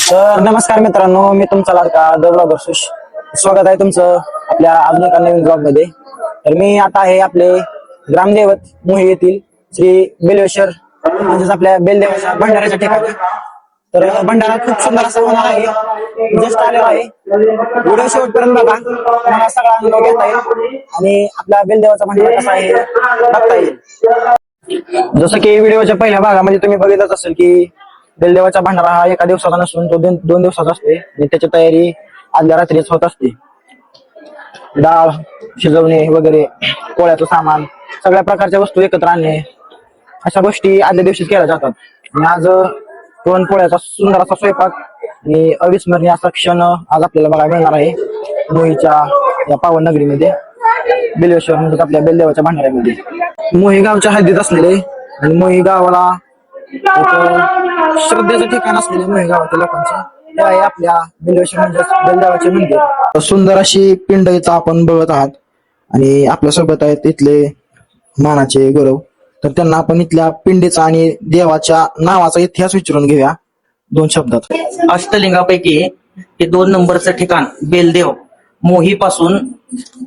तर नमस्कार मित्रांनो, मी तुमचा लाडका द ब्लॉगर सुश. स्वागत आहे तुमचं आपल्या अजून एका नवीन ब्लॉग मध्ये. तर मी आता आहे आपले ग्रामदैवत मोही येथील श्री बेलेश्वर म्हणजेच आपल्या बेलदेवाच्या भंडाऱ्याच्या ठिकाणी. तर भंडारा खूप सुंदर असा होणार आहे. जस्ट आलेला आहे. व्हिडिओ शेवटपर्यंत बघा, तुम्हाला सगळा अनुभव घेता येईल आणि आपल्या बेलदेवाचा भंडारा कसा आहे बघता येईल. जसं की व्हिडिओच्या पहिल्या भागामध्ये तुम्ही बघितलंच असेल की बेलदेवाचा भंडारा हा एका दिवसाचा नसून तो दोन दिवसाचा असते आणि त्याची तयारी आदल्या रात्रीच होत असते. डाळ शिजवणे वगैरे, पोळ्याचं सामान, सगळ्या प्रकारच्या वस्तू एकत्र आणणे, अशा गोष्टी आदल्या दिवशीच केल्या जातात. आणि आज पुरणपोळ्याचा सुंदर असा स्वयंपाक आणि अविस्मरणीय असा क्षण आज आपल्याला बघायला मिळणार आहे मोहीच्या या पावन नगरीमध्ये, बेलेश्वर म्हणजे आपल्या बेलदेवाच्या भंडाऱ्यामध्ये. मोही गावच्या हद्दीत असलेले आणि मोही गावाला श्रद्धेचं ठिकाण असलेले मोही गावातील लोकांचं हे आहे आपल्या बेलेश्वर म्हणजे बेलदेवाचे मंदिर. सुंदर अशी पिंड इथं आपण बघत आहात आणि आपल्यासोबत आहेत इथले मानाचे गौरव. तर त्यांना आपण इथल्या पिंडीचा आणि देवाच्या नावाचा इतिहास विचारून घेऊया दोन शब्दात. अष्टलिंगापैकी हे 2 नंबरचं ठिकाण बेलदेव, मोही पासून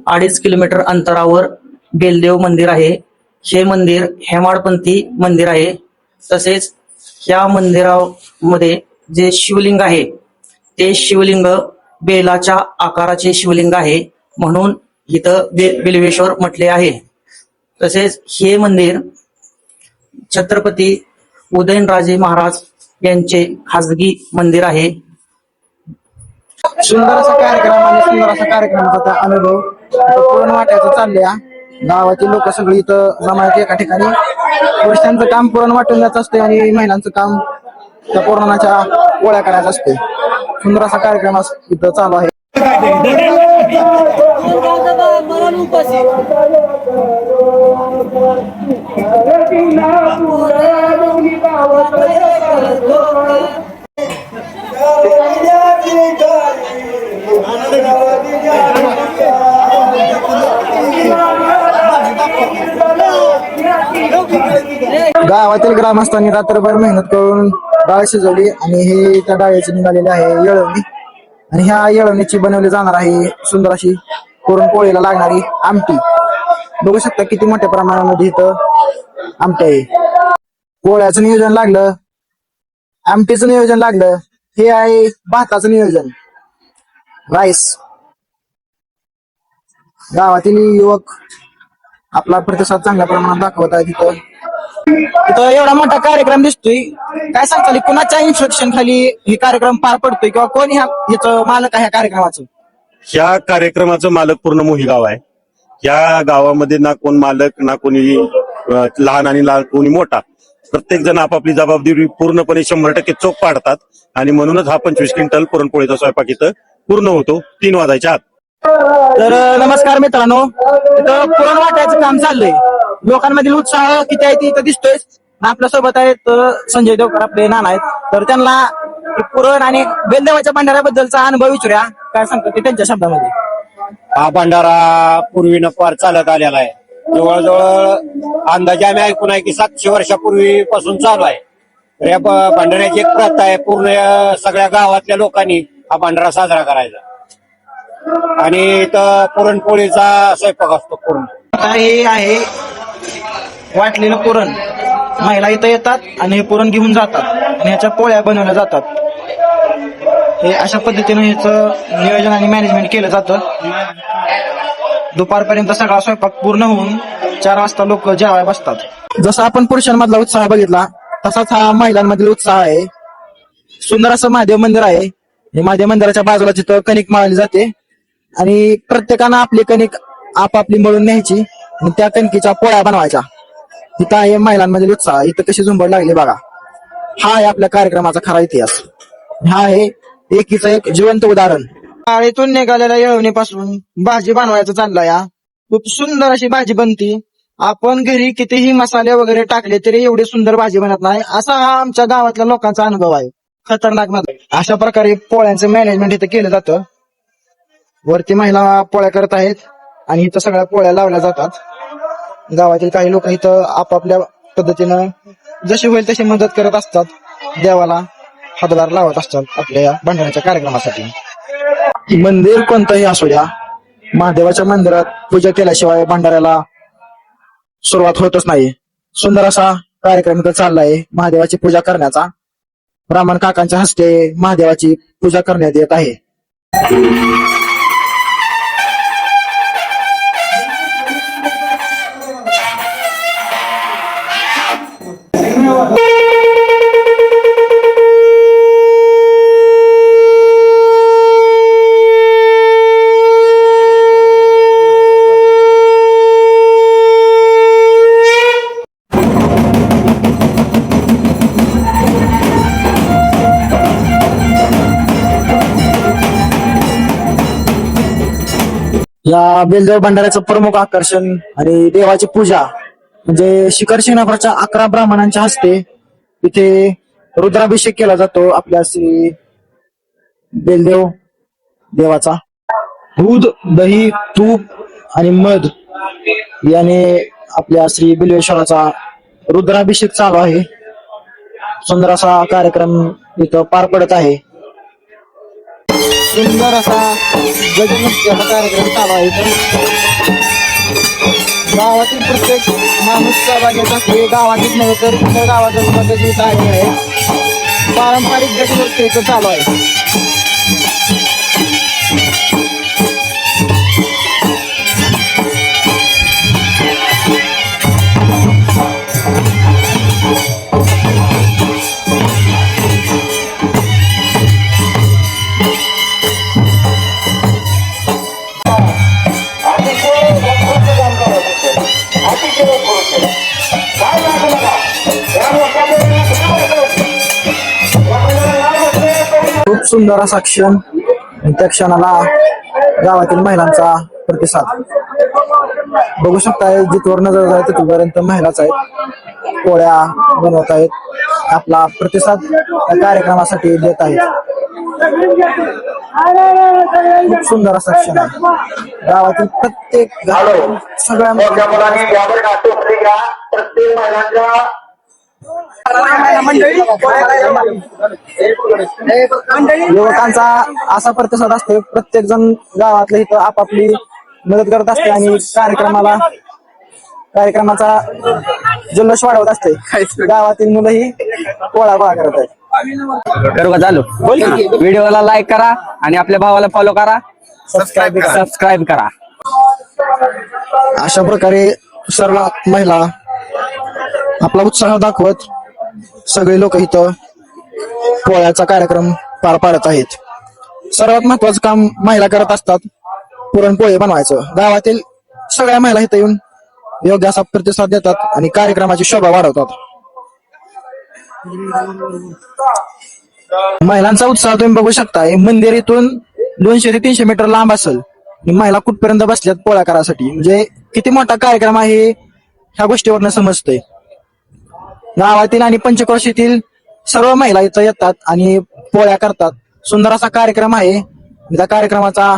2.5 किलोमीटर अंतरावर बेलदेव मंदिर आहे. हे मंदिर हेमाडपंथी मंदिर आहे. तसेच या मंदिरामध्ये जे शिवलिंग आहे ते शिवलिंग बेलाच्या आकाराचे शिवलिंग आहे, म्हणून इथं बेलवेश्वर म्हटले आहे. तसेच हे मंदिर छत्रपती उदयनराजे महाराज यांचे खाजगी मंदिर आहे. सुंदर असा कार्यक्रम आणि सुंदर असा कार्यक्रमाचा अनुभव पूर्ण वाटायचं चालल्या. गावातील लोक सगळी इथं जमायचे एका ठिकाणी. पुरुषांचं काम पुरण वाटून द्यायचं असते आणि महिलांचं काम त्या पुरणाच्या पोळ्या करायचं असते. सुंदर असा कार्यक्रम इथं चालू आहे. गावातील ग्रामस्थांनी रात्रभर मेहनत करून डाळ शिजवली आणि हे त्या डाळीची निघालेली आहे येळवणी. आणि ह्या येळवणीची बनवली जाणार आहे सुंदर अशी पुरणपोळीला लागणारी आमटी. बघू शकता किती मोठ्या प्रमाणामध्ये इथं आमटी आहे. पोळ्याचं नियोजन लागलं, आमटीचं नियोजन लागलं, हे आहे भाताचं नियोजन, राईस. गावातील युवक आपला प्रतिसाद चांगल्या प्रमाणात दाखवत आहे. तिथं एवढा मोठा कार्यक्रम दिसतोय, काय सांगताल कुणाच्या इन्स्ट्रक्शन खाली हे कार्यक्रम पार पडतोय किंवा कोण ह्याचं मालक आहे ह्या कार्यक्रमाचं? ह्या कार्यक्रमाचं मालक पूर्ण मोही गाव आहे. या गावामध्ये ना कोण मालक ना कोणी लहान आणि कोणी मोठा, प्रत्येक जण आपापली जबाबदारी पूर्णपणे 100% चोख पाडतात आणि म्हणूनच हा 25 क्विंटल पुरणपोळीचा स्वयंपाक इथं पूर्ण होतो 3 वाजायच्या आत. तर नमस्कार मित्रांनो, इथं पुरण वाटायचं काम चाललंय. लोकांमधील उत्साह किती आहे ते इथं दिसतोय. आपल्या सोबत आहेत संजय देवकर, आपले नाना आहेत. तर त्यांना पुरण आणि बेलदेवाच्या भंडाऱ्याबद्दलचा अनुभव विचारूया, काय सांगतात ते त्यांच्या शब्दामध्ये. हा भंडारा पूर्वीनं फार चालत आलेला आहे. जवळजवळ अंदाजे आम्ही ऐकून आहे की 700 वर्षापूर्वीपासून चालू आहे. तर या भंडाऱ्याची एक प्रथा आहे, पूर्ण सगळ्या गावातल्या लोकांनी हा भंडारा साजरा करायचा आणि इथं पुरणपोळीचा स्वयंपाक असतो पूर्ण. आता हे आहे वाटलेलं पुरण. महिला इथं येतात आणि हे पुरण घेऊन जातात आणि ह्याच्या पोळ्या बनवल्या जातात. हे अशा पद्धतीने ह्याचं नियोजन आणि मॅनेजमेंट केलं जातं. दुपारपर्यंत सगळा स्वयंपाक पूर्ण होऊन 4 वाजता लोक जेवायला बसतात. जसं आपण पुरुषांमधला उत्साह बघितला तसाच हा महिलांमधील उत्साह आहे. सुंदर असं महादेव मंदिर आहे. हे महादेव मंदिराच्या बाजूला तिथं कणिक मळली जाते आणि प्रत्येकानं आपली कणिक आपापली मळून न्यायची आणि त्या कणकीच्या पोळ्या बनवायच्या. इथं आहे महिलांमधील उत्साह. इथं कशी झुंबड लागली बघा. हा आहे आपल्या कार्यक्रमाचा खरा इतिहास. हा आहे एकीचं एक जिवंत उदाहरण. शाळेतून निघालेल्या येळवणीपासून भाजी बनवायचं चाललंय. खूप सुंदर अशी भाजी बनती. आपण घरी कितीही मसाले वगैरे टाकले तरी एवढी सुंदर भाजी बनत नाही, असा हा आमच्या गावातल्या लोकांचा अनुभव आहे. खतरनाक मध्ये अशा प्रकारे पोळ्यांचं मॅनेजमेंट इथं केलं जातं. वरती महिला पोळ्या करत आहेत आणि इथं सगळ्या पोळ्या लावल्या जातात. गावातील काही लोक इथं आपापल्या पद्धतीनं जशी होईल तशी मदत करत असतात देवाला. हातभार लावत असतात आपल्या या भंडाऱ्याच्या कार्यक्रमासाठी. मंदिर कोणतंही असू द्या, महादेवाच्या मंदिरात पूजा केल्याशिवाय भंडाऱ्याला सुरुवात होतच नाही. सुंदर असा कार्यक्रम इथं चाललाय महादेवाची पूजा करण्याचा. ब्राह्मण काकांच्या हस्ते महादेवाची पूजा करण्यात येत आहे. या बेलदेव भंडाऱ्याचं प्रमुख आकर्षण आणि देवाची पूजा म्हणजे शिखर शिंगणापूरच्या 11 ब्राह्मणांच्या हस्ते इथे रुद्राभिषेक केला जातो आपल्या श्री बेलदेव देवाचा. दूध, दही, तूप आणि मध याने आपल्या श्री बिल्वेश्वराचा रुद्राभिषेक चालू आहे. सुंदर असा कार्यक्रम इथं पार पडत आहे. सुंदर असा गजनृत्याचा कार्यक्रम चालू आहे. गावातील प्रत्येक माणूस सहभागी असते. गावातील नव्हे तर इतर गावाचा सुद्धा गजनृत्य आहे. पारंपरिक गजनृत्य इथं चालू आहे. खूप सुंदर असा क्षण. त्या क्षणाला गावातील महिलांचा प्रतिसाद बघू शकताय. जिथवर नजर जाय तिथपर्यंत महिलाच आहेत, पोळ्या बनवत आहेत, आपला प्रतिसाद त्या कार्यक्रमासाठी देत आहेत. खूप सुंदर असा क्षण आहे. गावातील प्रत्येक सगळ्या युवकांचा असा प्रतिसाद असतो. प्रत्येक जण गावातल्या इथं आपापली मदत करत असते आणि कार्यक्रमाचा जल्लोष वाढवत असते. गावातील मुलंही पोळा गोळा करत आहेत. करू का चालू? व्हिडिओला लाईक करा आणि आपल्या भावाला फॉलो करा, सबस्क्राईब करा. अशा प्रकारे सर्व महिला आपला उत्साह दाखवत सगळे लोक इथं पोळ्याचा कार्यक्रम पार पाडत आहेत. सर्वात महत्वाचं काम महिला करत असतात, पुरणपोळी बनवायचं. गावातील सगळ्या महिला इथं येऊन योग्य असा प्रतिसाद देतात आणि कार्यक्रमाची शोभा वाढवतात. महिलांचा उत्साह तुम्ही बघू शकताय. मंदिर इथून 200 ते 300 मीटर लांब असेल. महिला कुठपर्यंत बसल्यात पोळ्या करायसाठी. म्हणजे किती मोठा कार्यक्रम आहे ह्या गोष्टीवरनं समजतंय. गावातील आणि पंचक्रोशीतील सर्व महिला इथं येतात आणि पोळ्या करतात. सुंदर असा कार्यक्रम आहे. त्या कार्यक्रमाचा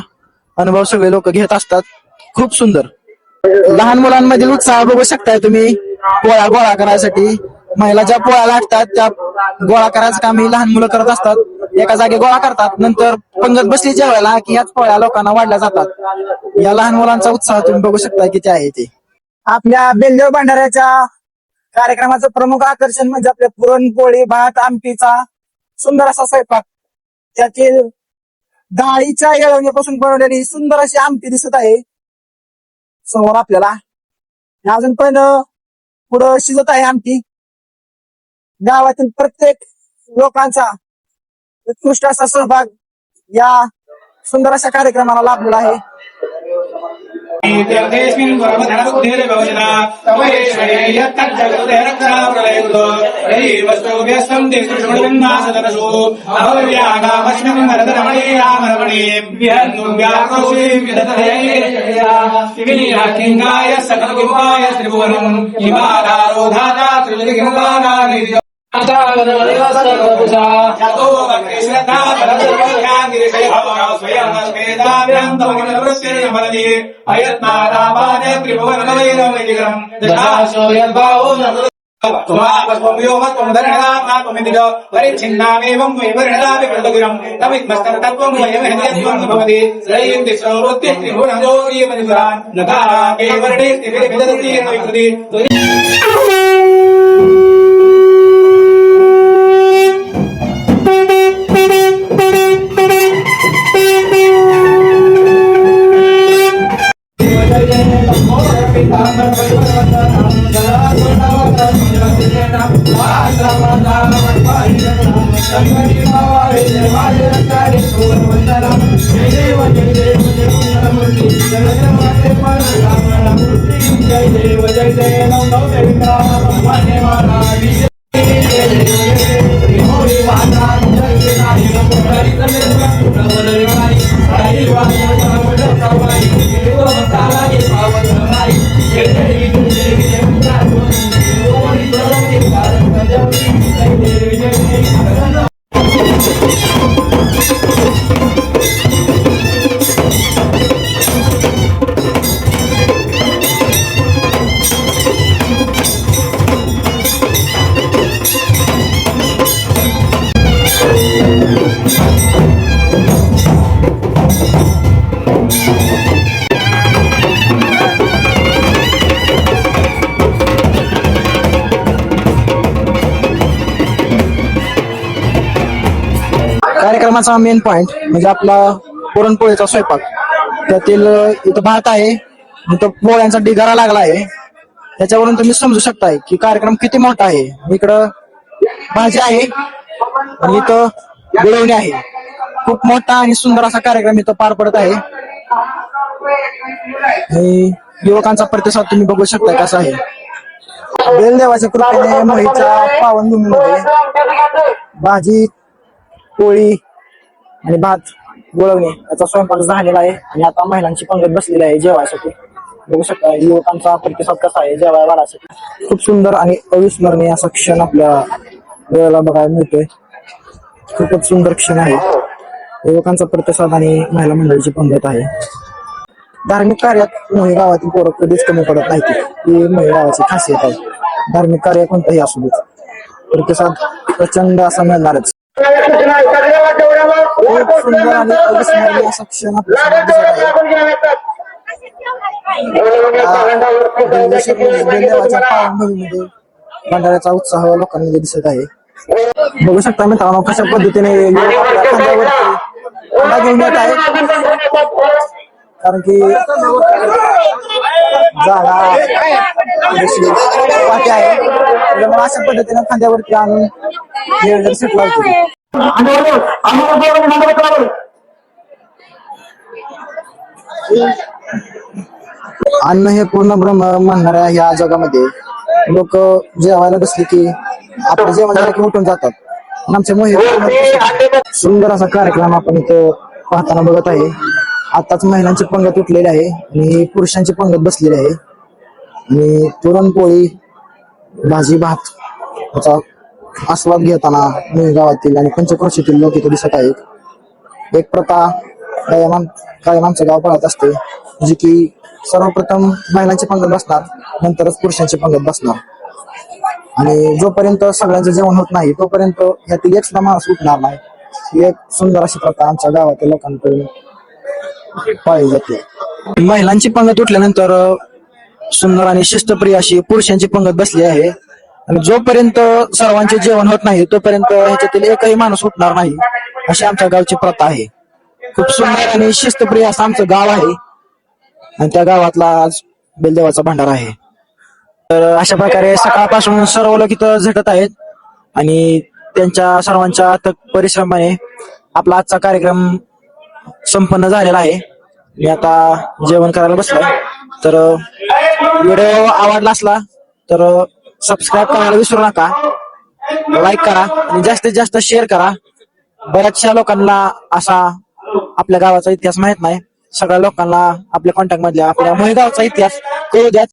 अनुभव सगळे लोक घेत असतात. खूप सुंदर. लहान मुलांमधील उत्साह बघू शकताय तुम्ही. पोळ्या गोळा करायसाठी महिला ज्या पोळ्या लाटतात त्या गोळा करायचं काम ही लहान मुलं करत असतात. एका जागी गोळा करतात, नंतर पंगत बसली जेवायला की याच पोळ्या लोकांना वाढल्या जातात. या लहान मुलांचा उत्साह तुम्ही बघू शकता किती आहे ते. आपल्या बेलदेव भंडाऱ्याच्या कार्यक्रमाचं प्रमुख आकर्षण म्हणजे आपल्या पुरणपोळी, भात, आमटीचा सुंदर असा स्वयंपाक. त्यातील डाळीच्या येळवण्यापासून बनवलेली सुंदर अशी आमटी दिसत आहे समोर आपल्याला. अजून पण पुढं शिजत आहे आमटी. गावातील प्रत्येक लोकांचा उत्कृष्ट असा सहभाग या सुंदर अशा कार्यक्रमाला लाभलेला आहे. कार्यक्रमाचा मेन पॉइंट म्हणजे आपला पुरणपोळीचा स्वयंपाक. त्यातील इथं भात आहे, इथं पोळ्यांचा ढिगारा लागला आहे. त्याच्यावरून तुम्ही समजू शकताय की कार्यक्रम किती मोठा आहे. इकडं भाजी आहे आणि इथं गुळवणी आहे. खूप मोठा आणि सुंदर असा कार्यक्रम इथं पार पडत आहे. आणि युवकांचा प्रतिसाद तुम्ही बघू शकता कसा आहे. बेलदेवाच्या कृपेने मोहीच्या पावनभूमीमध्ये भाजी, पोळी आणि भात, गुळवणी याचा स्वयंपाक झालेला आहे. आणि आता महिलांची पंगत बसलेली आहे जेवायसाठी. बघू शकता युवकांचा प्रतिसाद कसा आहे जेवाय वाढासाठी. खूप सुंदर आणि अविस्मरणीय असा क्षण आपल्या डोळ्याला बघायला मिळतोय. खूपच सुंदर क्षण आहे. युवकांचा प्रतिसाद आणि महिला मंडळीची पंगत आहे. धार्मिक कार्यात मोही गावातील पोरं कधीच कमी पडत नाहीत. ही मोही गावाची खासियत आहे. धार्मिक कार्य कोणतंही असू देत, प्रतिसाद प्रचंड असा मिळणारच. खूप सुंदर आणि अविस्मरणीय असा क्षण आपल्या बेलदेवाच्या पावनभूमीमध्ये भंडाऱ्याचा उत्साह लोकांमध्ये दिसत आहे. बघू शकता मित्रांनो कशा पद्धतीने खांद्यावरती खांदा घेऊन येत आहे. कारण की जागा वाटे आहे, त्यामुळे अशा पद्धतीने खांद्यावरती आणून नियोजन सेटला होते. अन्न हे पूर्ण ब्रह्म म्हणणाऱ्या या जगामध्ये लोक जेवायला बसले की आपलं जेवण झालं की उठून जातात. आमच्या मोहित सुंदर असा कार्यक्रम आपण इथं पाहताना बघत आहे. आताच महिलांची पंगत उठलेली आहे आणि पुरुषांची पंगत बसलेली आहे. आणि पुरणपोळी, भाजी, भात याचा आस्वाद घेताना मोही गावातील आणि पंचक्रोशीतील लोक इथे दिसत आहेत. एक प्रथा कायम आमचं गाव पळत असते, जी की सर्वप्रथम महिलांची पंगत बसणार, नंतरच पुरुषांची पंगत बसणार. आणि जोपर्यंत सगळ्यांचं जेवण होत नाही तोपर्यंत यातील एक सुद्धा माणूस उठणार नाही. ही एक सुंदर अशी प्रथा आमच्या गावातील लोकांकडून पाळली जाते. महिलांची पंगत उठल्यानंतर सुंदर आणि शिस्तप्रिय अशी पुरुषांची पंगत बसली आहे. आणि जोपर्यंत सर्वांचे जेवण होत नाही तोपर्यंत ह्याच्यातील एकही माणूस उठणार नाही, अशी आमच्या गावची प्रथा आहे. खूप सुंदर आणि शिस्तप्रिय असं आमचं गाव आहे. आणि त्या गावातला आज बेलदेवाचा भंडारा आहे. तर अशा प्रकारे सकाळपासून सर्व लोक इथं झटत आहेत आणि त्यांच्या सर्वांच्या अथक परिश्रमाने आपला आजचा कार्यक्रम संपन्न झालेला आहे. मी आता जेवण करायला बसलोय. तर व्हिडिओ आवडला असला तर सबस्क्राईब करायला विसरू नका, लाईक करा आणि जास्तीत जास्त शेअर करा. बऱ्याचशा लोकांना असा आपल्या गावाचा इतिहास माहित नाही. सगळ्या लोकांना आपल्या कॉन्टॅक्ट मधल्या आपल्या मोही गावचा इतिहास कळू द्या.